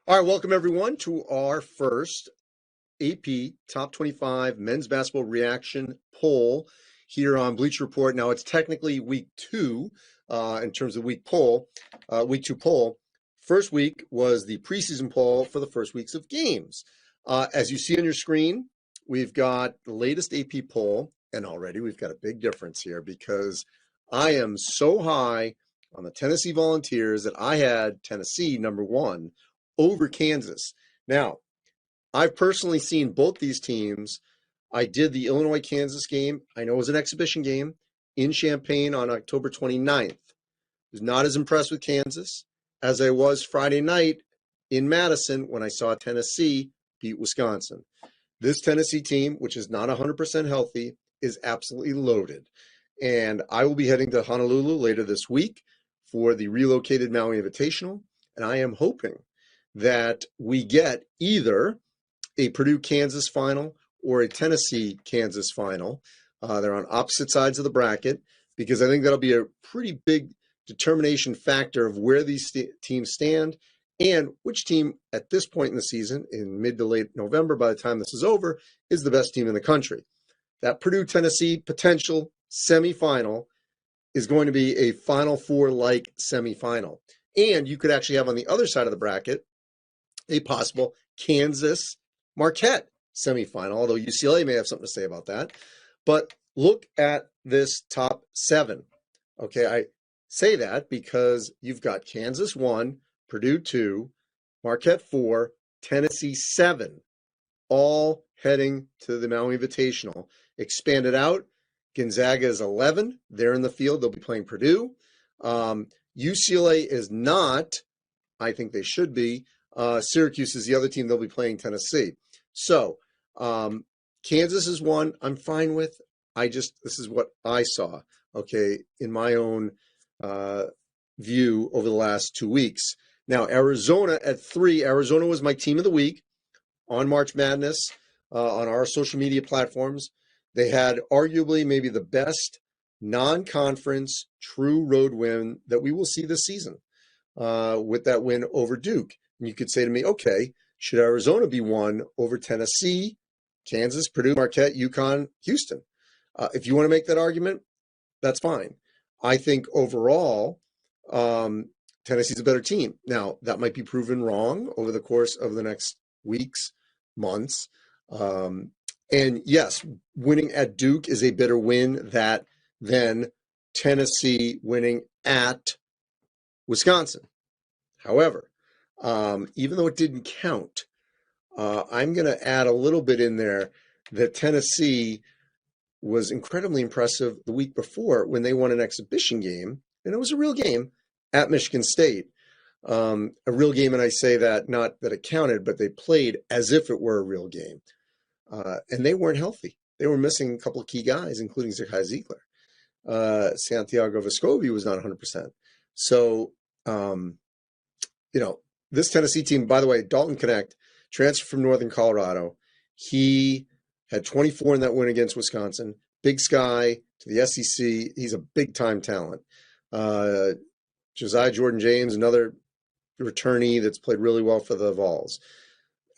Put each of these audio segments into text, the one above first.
All right, welcome everyone to our first AP Top 25 Men's Basketball Reaction Poll here on Bleacher Report. Now, it's technically week two in terms of week two poll. First week was the preseason poll for the first weeks of games. As you see on your screen, we've got the latest AP poll, and already we've got a big difference here because I am so high on the Tennessee Volunteers that I had Tennessee number one over Kansas. Now, I've personally seen both these teams. I did the Illinois-Kansas game. I know it was an exhibition game in Champaign on October 29th. I was not as impressed with Kansas as I was Friday night in Madison when I saw Tennessee beat Wisconsin. This Tennessee team, which is not 100% healthy, is absolutely loaded. And I will be heading to Honolulu later this week for the relocated Maui Invitational, and I am hoping that we get either a Purdue-Kansas final or a Tennessee-Kansas final. They're on opposite sides of the bracket because I think that'll be a pretty big determination factor of where these teams stand and which team at this point in the season, in mid to late November, by the time this is over, is the best team in the country. That Purdue-Tennessee potential semifinal is going to be a Final Four-like semifinal. And you could actually have on the other side of the bracket a possible Kansas-Marquette semifinal, although UCLA may have something to say about that. But look at this top seven. Okay, I say that because you've got Kansas 1, Purdue 2, Marquette 4, Tennessee 7, all heading to the Maui Invitational. Expanded out, Gonzaga is 11. They're in the field. They'll be playing Purdue. UCLA is not. I think they should be. Syracuse is the other team. They'll be playing Tennessee. So Kansas is one I'm fine with. This is what I saw, okay, in my own view over the last 2 weeks. Now, Arizona at 3. Arizona was my team of the week on March Madness on our social media platforms. They had arguably maybe the best non-conference true road win that we will see this season with that win over Duke. And you could say to me, okay, should Arizona be one over Tennessee, Kansas, Purdue, Marquette, UConn, Houston? If you want to make that argument, that's fine. I think overall, Tennessee's a better team. Now, that might be proven wrong over the course of the next weeks, months. And yes, winning at Duke is a better win than Tennessee winning at Wisconsin. However, even though it didn't count, I'm going to add a little bit in there that Tennessee was incredibly impressive the week before when they won an exhibition game, and it was a real game at Michigan State. A real game, and I say that not that it counted, but they played as if it were a real game. And they weren't healthy. They were missing a couple of key guys, including Zakai Ziegler. Santiago Vescovi was not 100%. So, this Tennessee team, by the way, Dalton Connect, transferred from Northern Colorado. He had 24 in that win against Wisconsin. Big Sky to the SEC. He's a big-time talent. Josiah Jordan-James, another returnee that's played really well for the Vols.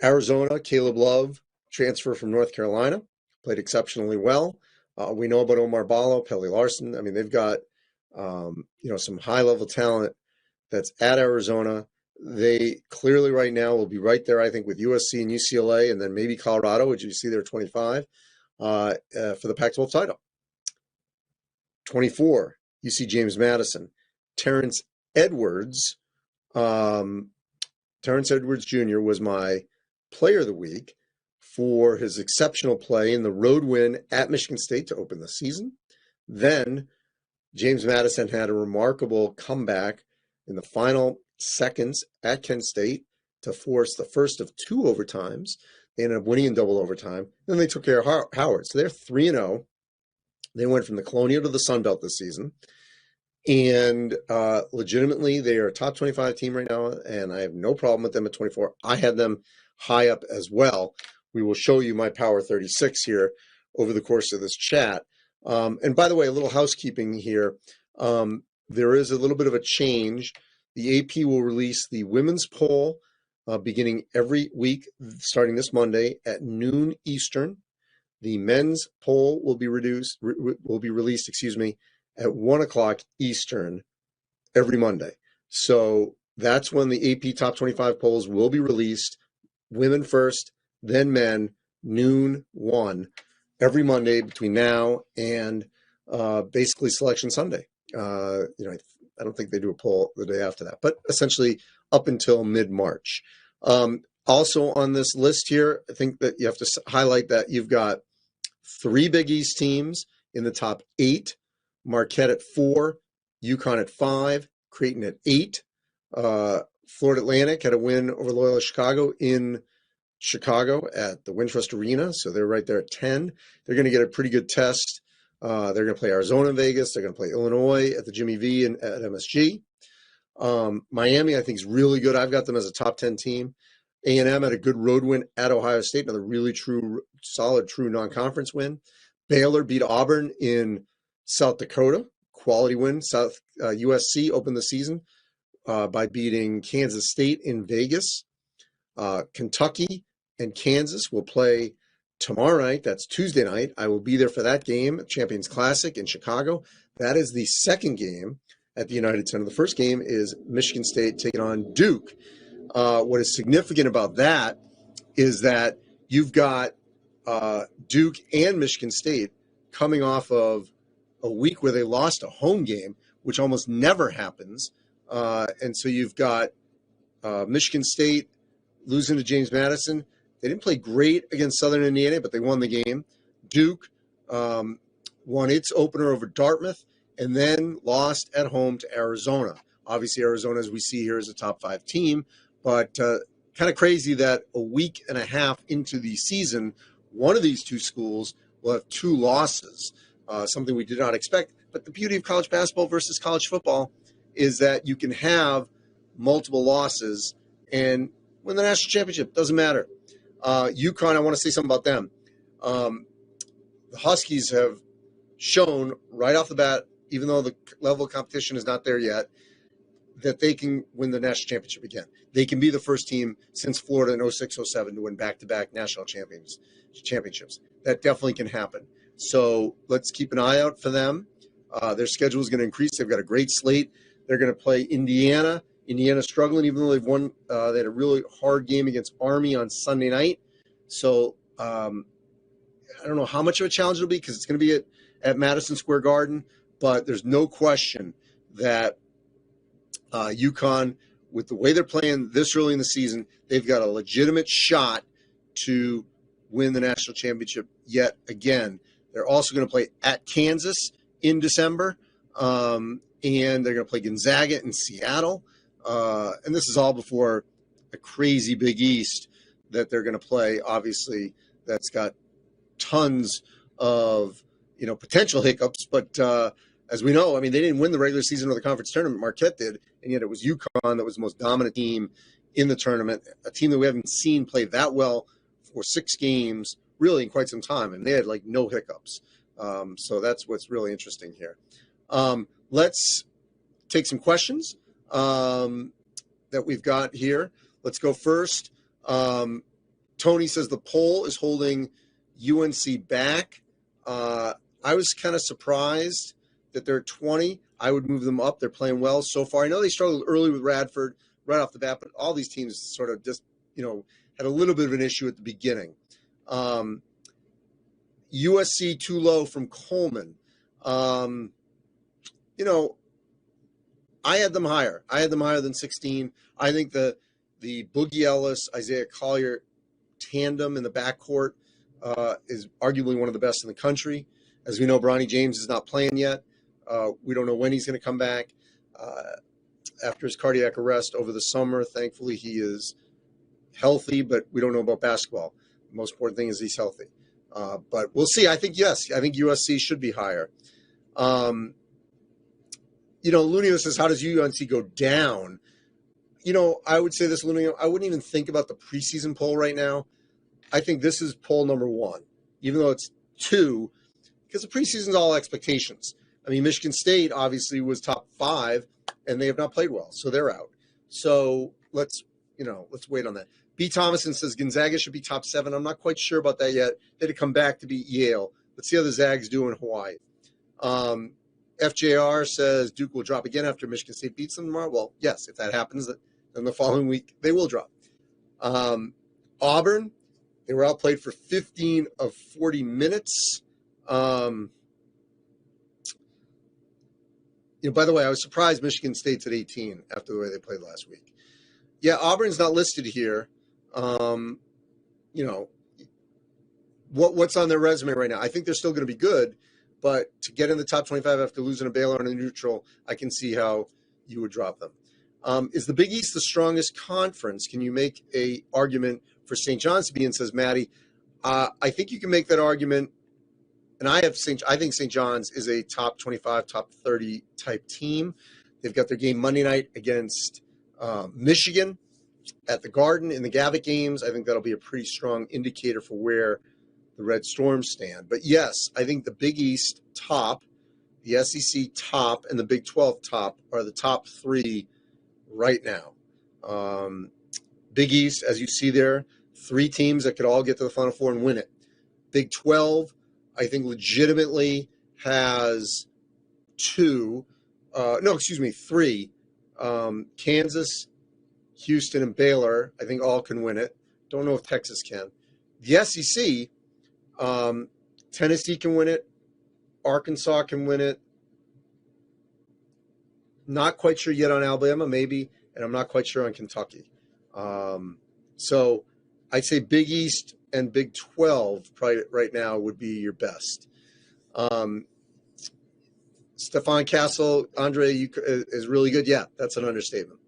Arizona, Caleb Love, transfer from North Carolina, played exceptionally well. We know about Omar Ballo, Pelly Larson. I mean, they've got, some high-level talent that's at Arizona. They clearly right now will be right there, I think, with USC and UCLA, and then maybe Colorado, which you see there 25, for the Pac-12 title. 24, you see James Madison. Terrence Edwards Jr. was my player of the week for his exceptional play in the road win at Michigan State to open the season. Then James Madison had a remarkable comeback in the final seconds at Kent State to force the first of 2 overtimes. They ended up winning in double overtime. Then they took care of Howard. So they're 3-0. They went from the Colonial to the Sun Belt this season. And legitimately, they are a top 25 team right now, and I have no problem with them at 24. I had them high up as well. We will show you my Power 36 here over the course of this chat. And by the way, a little housekeeping here. There is a little bit of a change. The AP will release the women's poll beginning every week, starting this Monday at noon Eastern. The men's poll will be released, at 1 o'clock Eastern every Monday. So that's when the AP Top 25 polls will be released. Women first, then men, noon 1, every Monday between now and basically Selection Sunday. I don't think they do a poll the day after that, but essentially up until mid-March. Also on this list here, I think that you have to highlight that you've got 3 Big East teams in the top 8, Marquette at 4, UConn at 5, Creighton at 8. Florida Atlantic had a win over Loyola Chicago in Chicago at the Wintrust Arena, so they're right there at 10. They're going to get a pretty good test. They're going to play Arizona in Vegas. They're going to play Illinois at the Jimmy V and at MSG. Miami, I think, is really good. I've got them as a top 10 team. A&M had a good road win at Ohio State, another really solid non-conference win. Baylor beat Auburn in South Dakota, quality win. USC opened the season by beating Kansas State in Vegas. Kentucky and Kansas will play tomorrow night. That's Tuesday night. I will be there for that game, Champions Classic in Chicago. That is the second game at the United Center. The first game is Michigan State taking on Duke. What is significant about that is that you've got Duke and Michigan State coming off of a week where they lost a home game, which almost never happens. And so you've got Michigan State losing to James Madison. They didn't play great against Southern Indiana, but they won the game. Duke won its opener over Dartmouth and then lost at home to Arizona. Obviously, Arizona, as we see here, is a top 5 team, but kind of crazy that a week and a half into the season, one of these two schools will have 2 losses, something we did not expect. But the beauty of college basketball versus college football is that you can have multiple losses and win the national championship. Doesn't matter. UConn, I want to say something about them. The Huskies have shown right off the bat, even though the level of competition is not there yet, that they can win the national championship again. They can be the first team since Florida in 06-07 to win back-to-back national championships. That definitely can happen. So let's keep an eye out for them. Their schedule is going to increase. They've got a great slate. They're going to play Indiana. Indiana's struggling, even though they've won. They had a really hard game against Army on Sunday night. So I don't know how much of a challenge it'll be because it's going to be at Madison Square Garden. But there's no question that UConn, with the way they're playing this early in the season, they've got a legitimate shot to win the national championship yet again. They're also going to play at Kansas in December, and they're going to play Gonzaga in Seattle. And this is all before a crazy Big East that they're going to play, obviously, that's got tons of potential hiccups. But as we know, I mean, they didn't win the regular season of the conference tournament. Marquette did, and yet it was UConn that was the most dominant team in the tournament, a team that we haven't seen play that well for 6 games really in quite some time, and they had no hiccups. So that's what's really interesting here. Let's take some questions that we've got here. Let's go first. Tony says the poll is holding UNC back. I was kind of surprised that they're 20. I would move them up. They're playing well so far. I know they struggled early with Radford right off the bat, but all these teams sort of just, had a little bit of an issue at the beginning. USC too low from Coleman. I had them higher. I had them higher than 16. I think the Boogie Ellis, Isaiah Collier tandem in the backcourt is arguably one of the best in the country. As we know, Bronny James is not playing yet. We don't know when he's going to come back after his cardiac arrest over the summer. Thankfully, he is healthy, but we don't know about basketball. The most important thing is he's healthy. But we'll see. I think, yes, I think USC should be higher. Lunio says, how does UNC go down? I would say this, Lunio, I wouldn't even think about the preseason poll right now. I think this is poll number 1, even though it's 2, because the preseason is all expectations. I mean, Michigan State obviously was top 5, and they have not played well, so they're out. So let's let's wait on that. B. Thomason says Gonzaga should be top 7. I'm not quite sure about that yet. They had to come back to beat Yale. Let's see how the Zags do in Hawaii. FJR says Duke will drop again after Michigan State beats them tomorrow. Well, yes, if that happens, then the following week they will drop. Auburn, they were outplayed for 15 of 40 minutes. By the way, I was surprised Michigan State's at 18 after the way they played last week. Yeah, Auburn's not listed here. What's on their resume right now? I think they're still going to be good, but to get in the top 25 after losing a Baylor on a neutral, I can see how you would drop them. Is the Big East the strongest conference? Can you make a argument for St. John's to be in, says Maddie? I think you can make that argument, and I think St. John's is a top 25, top 30 type team. They've got their game Monday night against Michigan at the Garden in the Gavitt games. I think that'll be a pretty strong indicator for where the Red Storms stand. But yes, I think the Big East top, the SEC top, and the Big 12 top are the top 3 right now. Big East, as you see there, 3 teams that could all get to the Final Four and win it. Big 12, I think legitimately has 3. Kansas, Houston, and Baylor, I think all can win it. Don't know if Texas can. The SEC, Tennessee can win it. Arkansas can win it. Not quite sure yet on Alabama, maybe, and I'm not quite sure on Kentucky. So I'd say Big East and Big 12 probably right now would be your best. Stefan Castle, Andre is really good. Yeah, that's an understatement.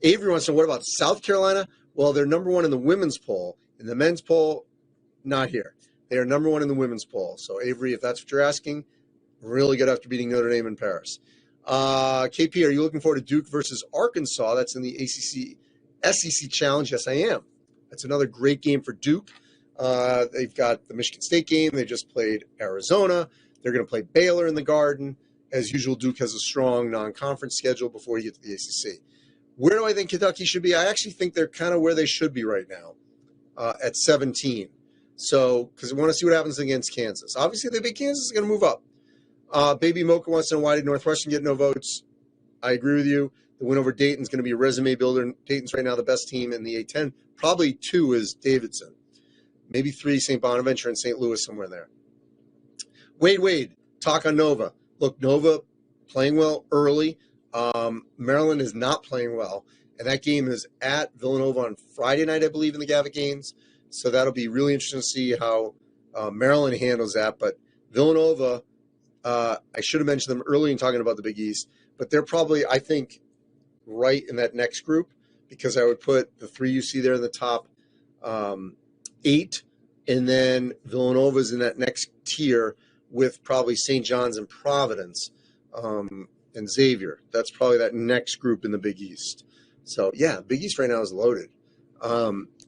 Avery wants to know, what about South Carolina? Well, they're number 1 in the women's poll. In the men's poll, not here. They are number 1 in the women's poll. So, Avery, if that's what you're asking, really good after beating Notre Dame in Paris. KP, are you looking forward to Duke versus Arkansas? That's in the SEC Challenge. Yes, I am. That's another great game for Duke. They've got the Michigan State game. They just played Arizona. They're going to play Baylor in the Garden. As usual, Duke has a strong non-conference schedule before you get to the ACC. Where do I think Kentucky should be? I actually think they're kind of where they should be right now, at 17. So, because I want to see what happens against Kansas. Obviously, if they beat Kansas, is going to move up. Baby Mocha wants to know, why did Northwestern get no votes? I agree with you. The win over Dayton is going to be a resume builder. Dayton's right now the best team in the A-10. Probably 2 is Davidson. Maybe 3, St. Bonaventure and St. Louis, somewhere there. Wade, talk on Nova. Look, Nova playing well early. Maryland is not playing well. And that game is at Villanova on Friday night, I believe, in the Gavitt games. So that'll be really interesting to see how Maryland handles that. But Villanova, I should have mentioned them early in talking about the Big East. But they're probably, I think, right in that next group, because I would put the 3 you see there in the top 8. And then Villanova's in that next tier with probably St. John's and Providence and Xavier. That's probably that next group in the Big East. So, yeah, Big East right now is loaded.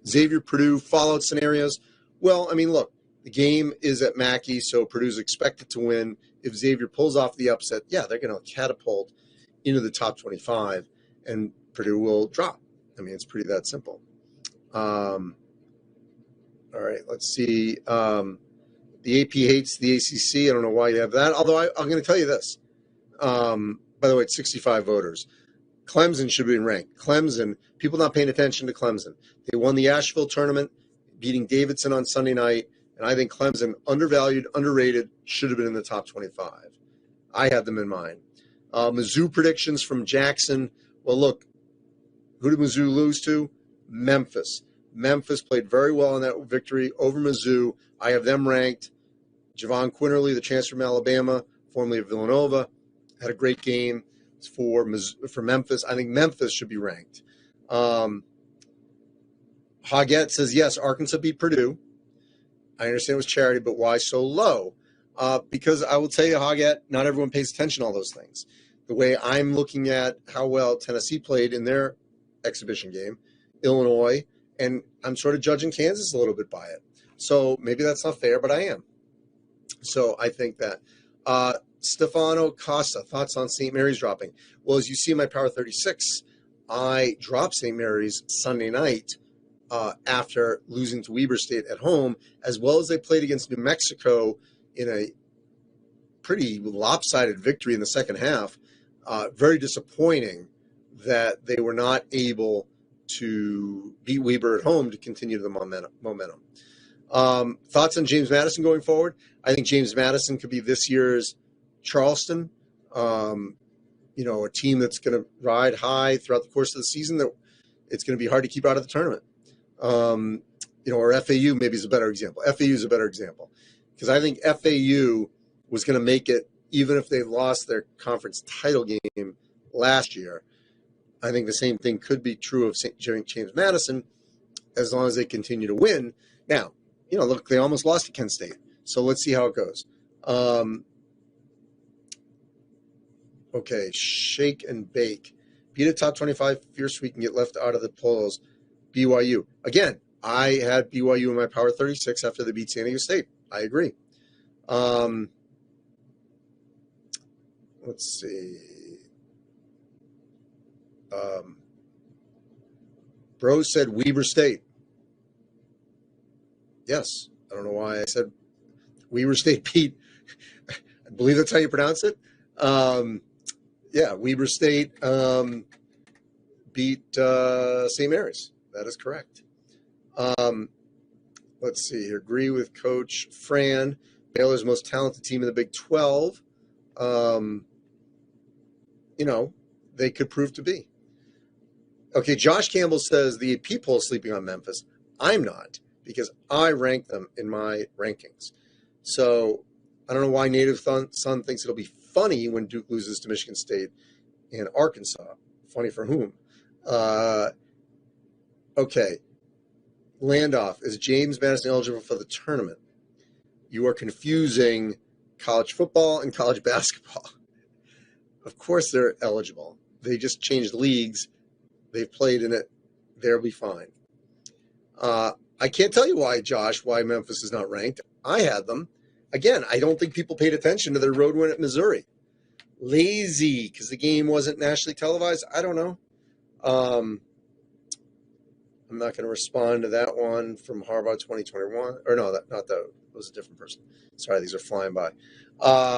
Xavier, Purdue, fallout scenarios. Well, I mean, look, the game is at Mackey, so Purdue's expected to win. If Xavier pulls off the upset, yeah, they're going to catapult into the top 25, and Purdue will drop. I mean, it's pretty that simple. All right, let's see. The AP hates the ACC. I don't know why you have that. Although I'm going to tell you this. By the way, it's 65 voters. Clemson should be ranked. Clemson, people not paying attention to Clemson. They won the Asheville tournament, beating Davidson on Sunday night. And I think Clemson, undervalued, underrated, should have been in the top 25. I had them in mind. Mizzou predictions from Jackson. Well, look, who did Mizzou lose to? Memphis. Memphis played very well in that victory over Mizzou. I have them ranked. Javon Quinterly, the transfer from Alabama, formerly of Villanova, had a great game for Memphis. I think Memphis should be ranked. Hoggett says, yes, Arkansas beat Purdue. I understand it was charity, but why so low? Because I will tell you, Hoggett, not everyone pays attention to all those things. The way I'm looking at how well Tennessee played in their exhibition game, Illinois, and I'm sort of judging Kansas a little bit by it. So maybe that's not fair, but I am. So I think that. Stefano Costa, thoughts on St. Mary's dropping? Well, as you see in my Power 36 I dropped St. Mary's Sunday night after losing to Weber State at home, as well as they played against New Mexico in a pretty lopsided victory in the second half. Very disappointing that they were not able to beat Weber at home to continue the momentum. Thoughts on James Madison going forward? I think James Madison could be this year's Charleston. A team that's going to ride high throughout the course of the season that it's going to be hard to keep out of the tournament. Or FAU maybe is a better example. FAU is a better example because I think FAU was going to make it even if they lost their conference title game last year. I think the same thing could be true of James Madison as long as they continue to win. Now, look, they almost lost to Kent State. So let's see how it goes. Okay, shake and bake. Beat a top 25 fierce week and get left out of the polls. BYU. Again, I had BYU in my Power 36 after they beat San Diego State. I agree. Let's see. Bro said Weber State. Yes. I don't know why I said Weber State beat. I believe that's how you pronounce it. Weber State beat St. Mary's. That is correct. Let's see here. Agree with Coach Fran. Baylor's most talented team in the Big 12. They could prove to be. Okay, Josh Campbell says the AP poll is sleeping on Memphis. I'm not, because I rank them in my rankings. So I don't know why Native Son thinks it'll be funny when Duke loses to Michigan State and Arkansas. Funny for whom? Okay. Landoff, is James Madison eligible for the tournament? You are confusing college football and college basketball. Of course they're eligible. They just changed leagues. They've played in it. They'll be fine. I can't tell you why Memphis is not ranked. I had them. Again, I don't think people paid attention to their road win at Missouri. Lazy because the game wasn't nationally televised. I don't know. I'm not going to respond to that one from Harbaugh 2021. Or no, not that. It was a different person. Sorry, these are flying by.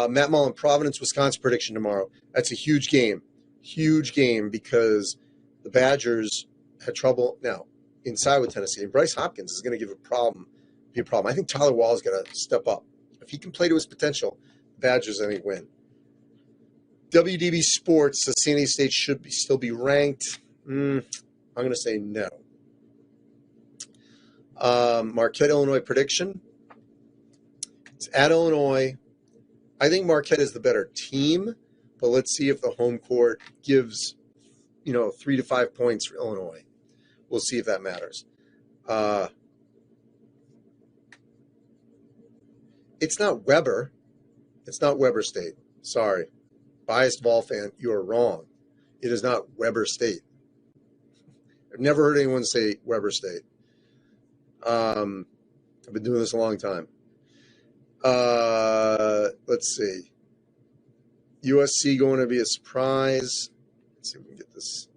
Matt Mullen, Providence, Wisconsin prediction tomorrow. That's a huge game. Huge game because the Badgers had trouble now inside with Tennessee. And Bryce Hopkins is going to be a problem. I think Tyler Wall is going to step up. If he can play to his potential, the Badgers, I think, win. WDB Sports says San Diego State should still be ranked. I'm going to say no. Marquette, Illinois prediction. It's at Illinois. I think Marquette is the better team, but let's see if the home court gives, 3 to 5 points for Illinois. We'll see if that matters. It's not Weber. It's not Weber State. Sorry. Biased Vol fan, you are wrong. It is not Weber State. I've never heard anyone say Weber State. I've been doing this a long time. Let's see. USC going to be a surprise. Let's see if we can get this.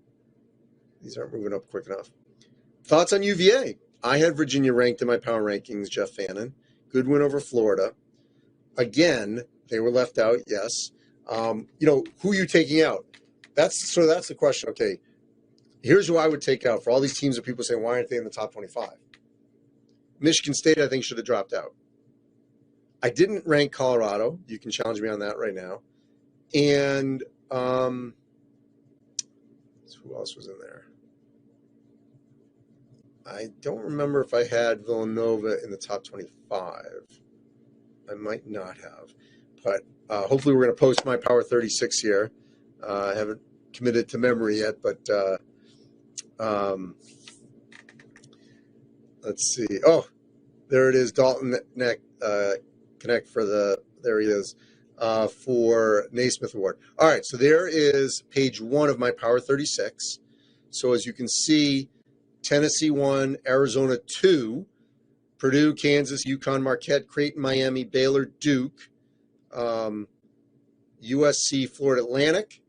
These aren't moving up quick enough. Thoughts on UVA? I had Virginia ranked in my power rankings, Jeff Fannin. Good win over Florida. Again, they were left out, yes. Who are you taking out? That's the question. Okay, here's who I would take out for all these teams that people say, why aren't they in the top 25? Michigan State, I think, should have dropped out. I didn't rank Colorado. You can challenge me on that right now. And who else was in there? I don't remember if I had Villanova in the top 25. I might not have. But hopefully we're going to post my Power 36 here. I haven't committed to memory yet, but let's see. Oh, there it is. Dalton Connect for there he is, for Naismith Award. All right, so there is page 1 of my Power 36. So as you can see, Tennessee 1, Arizona 2, Purdue, Kansas, UConn, Marquette, Creighton, Miami, Baylor, Duke, USC, Florida Atlantic.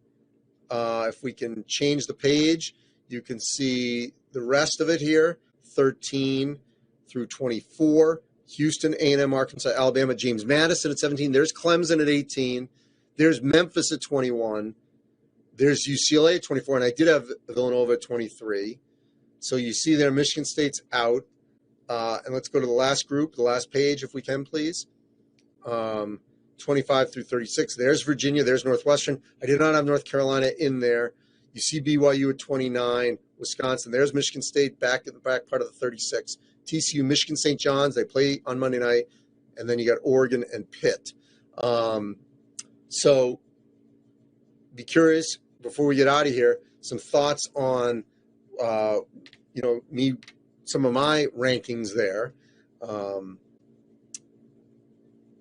If we can change the page, You can see the rest of it here, 13 through 24. Houston, A&M, Arkansas, Alabama, James Madison at 17. There's Clemson at 18. There's Memphis at 21. There's UCLA at 24. And I did have Villanova at 23. So you see there, Michigan State's out. And let's go to the last group, the last page, if we can, please. 25 through 36. There's Virginia. There's Northwestern. I did not have North Carolina in there. You see BYU at 29. Wisconsin. There's Michigan State back in the back part of the 36. TCU, Michigan, St. John's. They play on Monday night. And then you got Oregon and Pitt. So be curious, before we get out of here, some thoughts on, some of my rankings there.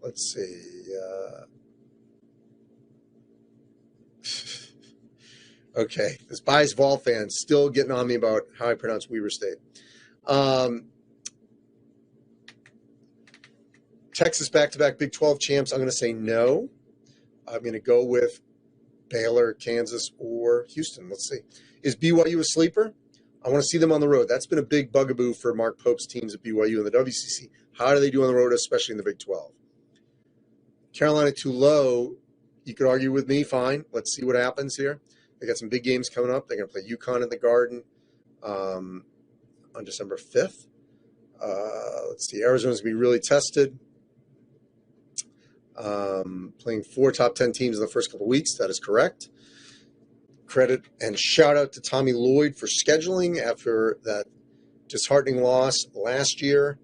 Let's see. Okay, this biased Vol fan still getting on me about how I pronounce Weber State. Texas back-to-back Big 12 champs. I'm going to say no. I'm going to go with Baylor, Kansas, or Houston. Let's see. Is BYU a sleeper? I want to see them on the road. That's been a big bugaboo for Mark Pope's teams at BYU and the WCC. How do they do on the road, especially in the Big 12? Carolina too low. You could argue with me. Fine. Let's see what happens here. They got some big games coming up. They're going to play UConn in the Garden on December 5th. Let's see. Arizona's going to be really tested. Playing 4 top 10 teams in the first couple of weeks. That is correct. Credit and shout out to Tommy Lloyd for scheduling after that disheartening loss last year.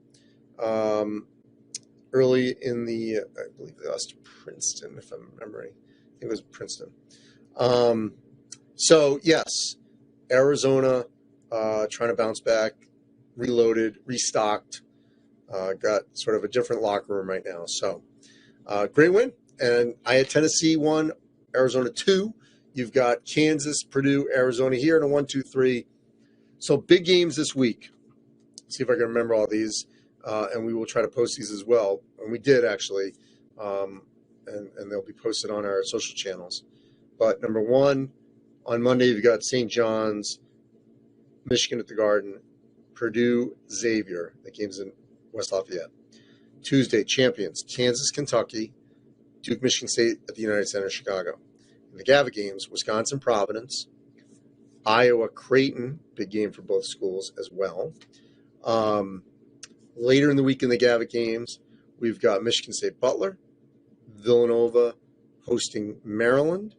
Early in the, I believe they lost to Princeton, if I'm remembering. I think it was Princeton. So, yes, Arizona trying to bounce back, reloaded, restocked, got sort of a different locker room right now. So, great win. And I had Tennessee 1, Arizona 2. You've got Kansas, Purdue, Arizona here in a 1-2-3. So, big games this week. See if I can remember all these. And we will try to post these as well. And we did, actually. And they'll be posted on our social channels. But number 1, on Monday, you've got St. John's, Michigan at the Garden, Purdue, Xavier. That game's in West Lafayette. Tuesday, champions, Kansas, Kentucky, Duke, Michigan State at the United Center, Chicago. In the GAVA games, Wisconsin, Providence, Iowa, Creighton, big game for both schools as well. Later in the week in the GAVA games, we've got Michigan State, Butler, Villanova hosting Maryland.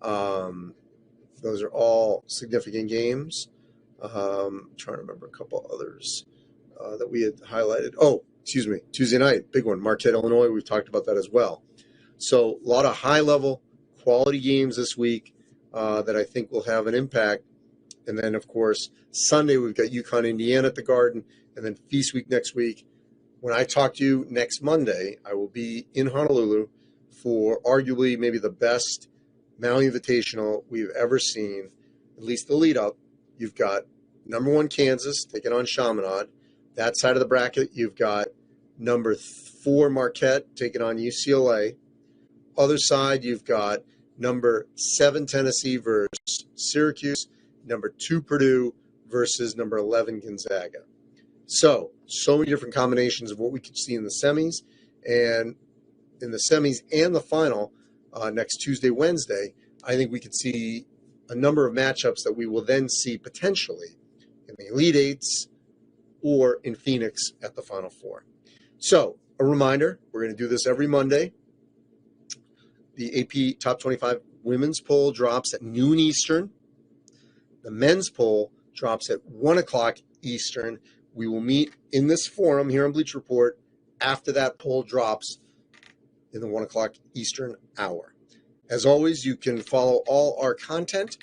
Those are all significant games. I'm trying to remember a couple others that we had highlighted. Tuesday night, big one, Marquette, Illinois. We've talked about that as well. So a lot of high-level quality games this week that I think will have an impact. And then, of course, Sunday we've got UConn, Indiana at the Garden, and then Feast Week next week. When I talk to you next Monday, I will be in Honolulu for arguably maybe the best Maui Invitational we've ever seen, at least the lead-up. You've got number 1 Kansas taking on Chaminade. That side of the bracket, you've got number 4 Marquette taking on UCLA. Other side, you've got number 7 Tennessee versus Syracuse, number 2 Purdue versus number 11 Gonzaga. So many different combinations of what we could see in the semis. And in the semis and the final next Tuesday, Wednesday, I think we could see a number of matchups that we will then see potentially in the Elite Eights or in Phoenix at the Final Four. So a reminder, we're going to do this every Monday. The AP Top 25 women's poll drops at noon Eastern. The men's poll drops at 1 o'clock Eastern. We will meet in this forum here on Bleacher Report after that poll drops in the 1 o'clock Eastern hour. As always, you can follow all our content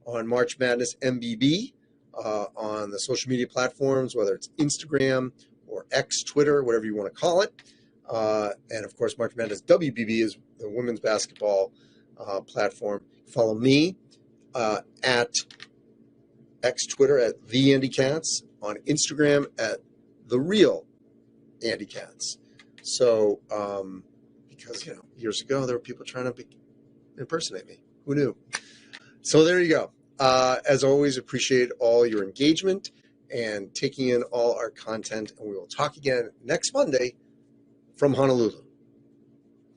on March Madness MBB on the social media platforms, whether it's Instagram or X, Twitter, whatever you want to call it. And, of course, March Madness WBB is the women's basketball platform. Follow me at X, Twitter at the Andy Katz, on Instagram at the real Andy Katz. So, because, years ago there were people trying to impersonate me. Who knew? So there you go. As always, appreciate all your engagement and taking in all our content. And we will talk again next Monday from Honolulu.